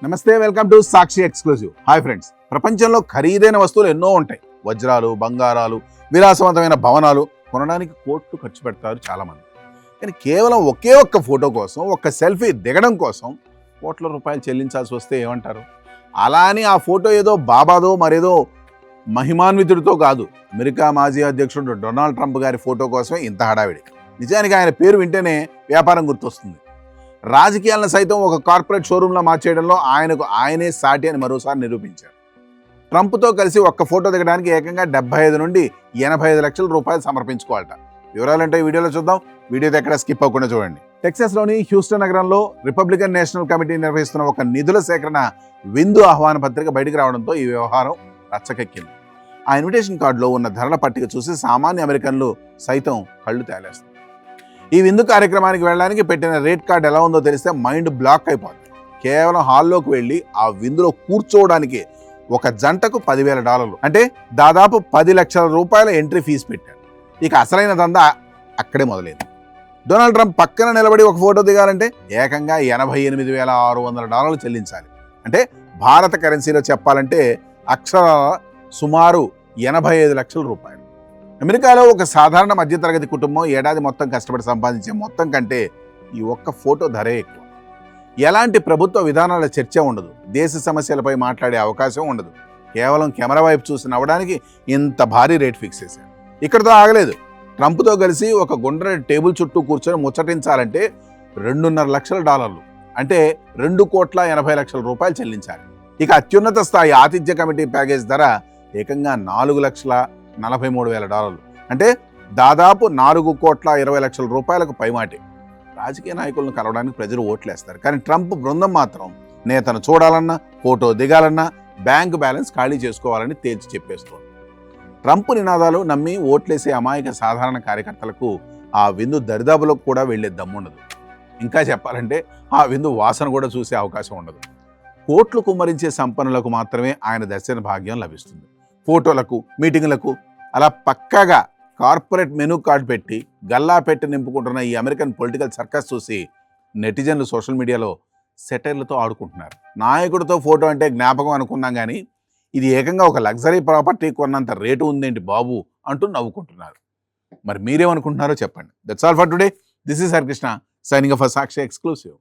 నమస్తే, welcome to Sakshi exclusive. Hi friends, ప్రపంచంలో ఖరీదైన వస్తువులు ఎన్నో ఉంటాయి. వజ్రాలు, బంగారాలు, విలాసవంతమైన భవనాలు కొనడానికి కోట్లు ఖర్చు పెడతారు చాలామంది. కానీ కేవలం ఒకే ఒక్క ఫోటో కోసం, ఒక్క సెల్ఫీ దిగడం కోసం కోట్ల రూపాయలు చెల్లించాల్సి వస్తే ఏమంటారు? అలా అని ఆ ఫోటో ఏదో బాబాదో మరేదో మహిమాన్వితుడితో కాదు. అమెరికా మాజీ అధ్యక్షుడు డొనాల్డ్ ట్రంప్ గారి ఫోటో కోసమే ఇంత హడావిడి. నిజానికి ఆయన పేరు వింటేనే వ్యాపారం గుర్తొస్తుంది. రాజకీయాలను సైతం ఒక కార్పొరేట్ షోరూంలో మార్చేయడంలో ఆయనే సాటి అని మరోసారి నిరూపించారు. ట్రంప్తో కలిసి ఒక్క ఫోటో దిగడానికి ఏకంగా 75 నుండి 85 లక్షల రూపాయలు సమర్పించుకోవాలట. వివరాలంటే ఈ వీడియోలో చూద్దాం. వీడియోతో ఎక్కడ స్కిప్ అవ్వకుండా చూడండి. టెక్సాస్లోని హ్యూస్టన్ నగరంలో రిపబ్లికన్ నేషనల్ కమిటీ నిర్వహిస్తున్న ఒక నిధుల సేకరణ విందు ఆహ్వాన పత్రిక బయటికి రావడంతో ఈ వ్యవహారం రచ్చకెక్కింది. ఆ ఇన్విటేషన్ కార్డులో ఉన్న ధరల పట్టిక చూసి సామాన్య అమెరికన్లు సైతం కళ్ళు తేలేస్తారు. ఈ విందు కార్యక్రమానికి వెళ్ళడానికి పెట్టిన రేట్ కార్డ్ ఎలా ఉందో తెలిస్తే మైండ్ బ్లాక్ అయిపోతుంది. కేవలం హాల్లోకి వెళ్ళి ఆ విందులో కూర్చోవడానికి ఒక జంటకు $10,000, అంటే దాదాపు 10 లక్షల రూపాయల ఎంట్రీ ఫీజు పెట్టారు. ఇక అసలైన దందా అక్కడే మొదలైంది. డొనాల్డ్ ట్రంప్ పక్కన నిలబడి ఒక ఫోటో దిగాలంటే ఏకంగా $88,600 చెల్లించాలి. అంటే భారత కరెన్సీలో చెప్పాలంటే అక్షరాల సుమారు 85 లక్షల రూపాయలు. అమెరికాలో ఒక సాధారణ మధ్యతరగతి కుటుంబం ఏడాది మొత్తం కష్టపడి సంపాదించే మొత్తం కంటే ఈ ఒక్క ఫోటో ధరే ఎక్కువ. ఎలాంటి ప్రభుత్వ విధానాల చర్చ ఉండదు, దేశ సమస్యలపై మాట్లాడే అవకాశం ఉండదు. కేవలం కెమెరా వైపు చూసి నవ్వడానికి ఇంత భారీ రేట్ ఫిక్స్ చేశారు. ఇక్కడితో ఆగలేదు. ట్రంప్తో కలిసి ఒక గుండ్రటి టేబుల్ చుట్టూ కూర్చొని ముచ్చటించాలంటే $2.5 లక్షల, అంటే 2,80,00,000 రూపాయలు చెల్లించాలి. ఇక అత్యున్నత స్థాయి ఆతిథ్య కమిటీ ప్యాకేజ్ ధర ఏకంగా $4,43,000, అంటే దాదాపు 4,20,00,000 రూపాయలకు పైమాటే. రాజకీయ నాయకులను కలవడానికి ప్రజలు ఓట్లేస్తారు. కానీ ట్రంప్ బృందం మాత్రం నేతను చూడాలన్నా, ఫోటో దిగాలన్నా బ్యాంక్ బ్యాలెన్స్ ఖాళీ చేసుకోవాలని తేల్చి చెప్పేస్తోంది. ట్రంప్ నినాదాలు నమ్మి ఓట్లేసే అమాయక సాధారణ కార్యకర్తలకు ఆ విందు దరిదాపులకు కూడా వెళ్లే దమ్ముండదు. ఇంకా చెప్పాలంటే ఆ విందు వాసన కూడా చూసే అవకాశం ఉండదు. కోట్లు కుమ్మరించే సంపన్నులకు మాత్రమే ఆయన దర్శన భాగ్యం లభిస్తుంది. ఫోటోలకు, మీటింగులకు అలా పక్కాగా కార్పొరేట్ మెనూ కార్డు పెట్టి గల్లా పెట్టి నింపుకుంటున్న ఈ అమెరికన్ పొలిటికల్ సర్కస్ చూసి నెటిజన్లు సోషల్ మీడియాలో సెటైర్లతో ఆడుకుంటున్నారు. నాయకుడితో ఫోటో అంటే జ్ఞాపకం అనుకున్నాం, కానీ ఇది ఏకంగా ఒక లగ్జరీ ప్రాపర్టీ కొన్నంత రేటు ఉందేంటి బాబు అంటూ నవ్వుకుంటున్నారు. మరి మీరేమనుకుంటున్నారో చెప్పండి. That's all for today. This is Harikrishna signing off for Sakshi exclusive.